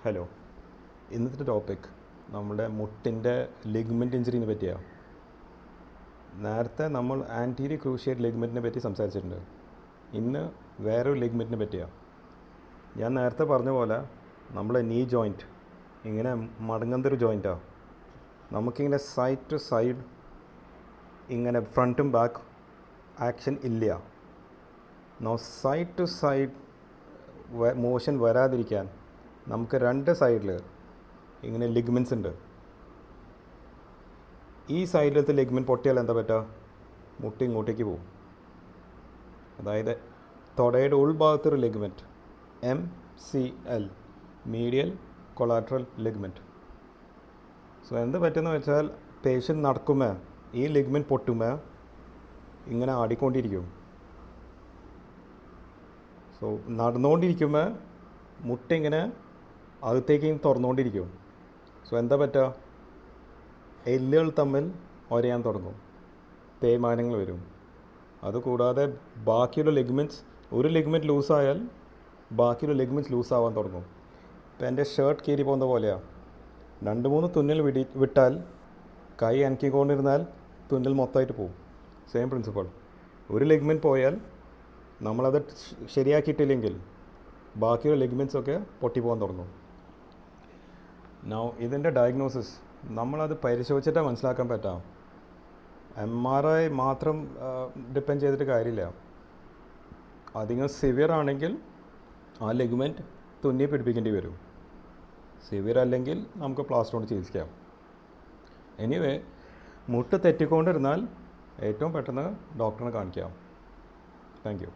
Hello, ഇന്നത്തെ topic നമ്മുടെ മുട്ടിൻ്റെ ലിഗ്മെൻറ്റ് ഇഞ്ചുറിനെ പറ്റിയാണ്. നേരത്തെ നമ്മൾ ആൻറ്റീരിയർ ക്രൂഷിയേറ്റ് ലിഗ്മെൻറ്റിനെ പറ്റി സംസാരിച്ചിട്ടുണ്ട്. ഇന്ന് വേറൊരു ലിഗ്മെൻറ്റിനെ പറ്റിയാണ്. ഞാൻ നേരത്തെ പറഞ്ഞ പോലെ നമ്മളെ നീ ജോയിൻറ്റ് ഇങ്ങനെ മടങ്ങുന്നൊരു ജോയിൻറ്റാണ്. നമുക്കിങ്ങനെ സൈഡ് ടു സൈഡ് ഇങ്ങനെ ഫ്രണ്ടും ബാക്ക് ആക്ഷൻ ഇല്ല. സൈഡ് ടു സൈഡ് മോഷൻ വരാതിരിക്കാൻ നമുക്ക് രണ്ട് സൈഡിൽ ഇങ്ങനെ ലിഗ്മെൻറ്റ്സ് ഉണ്ട്. ഈ സൈഡിലത്തെ ലിഗ്മെൻറ്റ് പൊട്ടിയാൽ എന്താ പറ്റുക? മുട്ടി ഇങ്ങോട്ടേക്ക് പോകും. അതായത് തൊടയുടെ ഉൾഭാഗത്തൊരു ligament MCL, medial collateral ligament. So എന്ത് പറ്റുമെന്ന് വെച്ചാൽ പേഷ്യൻ്റ് നടക്കുമ്പോൾ ഈ ലിഗ്മെൻറ്റ് പൊട്ടുമ്പോൾ ഇങ്ങനെ ആടിക്കൊണ്ടിരിക്കും. സോ നടന്നുകൊണ്ടിരിക്കുമ്പോൾ മുട്ടിങ്ങനെ അകത്തേക്ക് തുറന്നുകൊണ്ടിരിക്കും. സോ എന്താ പറ്റുക? എല്ലുകൾ തമ്മിൽ ഒരയാൻ തുടങ്ങും, തേയ്മാനങ്ങൾ വരും. അതുകൂടാതെ ബാക്കിയുള്ള ലിഗ്മെൻറ്റ്സ്, ഒരു ലിഗ്മെൻറ്റ് ലൂസായാൽ ബാക്കിയുള്ള ലിഗ്മെൻറ്റ്സ് ലൂസാവാൻ തുടങ്ങും. ഇപ്പം എൻ്റെ ഷർട്ട് കീറി പോകുന്ന പോലെയാണ്. 2-3 തുന്നൽ വിട്ടാൽ കൈ അനക്കിക്കൊണ്ടിരുന്നാൽ തുന്നൽ മൊത്തമായിട്ട് പോകും. Same principal. ഒരു ലിഗ്മെൻറ്റ് പോയാൽ നമ്മളത് ശരിയാക്കിയിട്ടില്ലെങ്കിൽ ബാക്കിയുള്ള ലിഗ്മെൻറ്റ്സൊക്കെ പൊട്ടിപ്പോകാൻ തുടങ്ങും. ഇതിൻ്റെ ഡയഗ്നോസിസ് നമ്മളത് പരിശോധിച്ചിട്ടാണ് മനസ്സിലാക്കാൻ പറ്റാം. MRI മാത്രം ഡിപ്പെൻഡ് ചെയ്തിട്ട് കാര്യമില്ല. അധികം സിവിയർ ആണെങ്കിൽ ആ ലിഗ്മെൻറ്റ് തുന്നി പിടിപ്പിക്കേണ്ടി വരും. സിവിയർ അല്ലെങ്കിൽ നമുക്ക് പ്ലാസ്റ്റർ കൊണ്ട് ചികിത്സിക്കാം. എനിവേ, മുട്ട് തെറ്റിക്കൊണ്ടിരുന്നാൽ ഏറ്റവും പെട്ടെന്ന് ഡോക്ടറിനെ കാണിക്കാം. Thank you.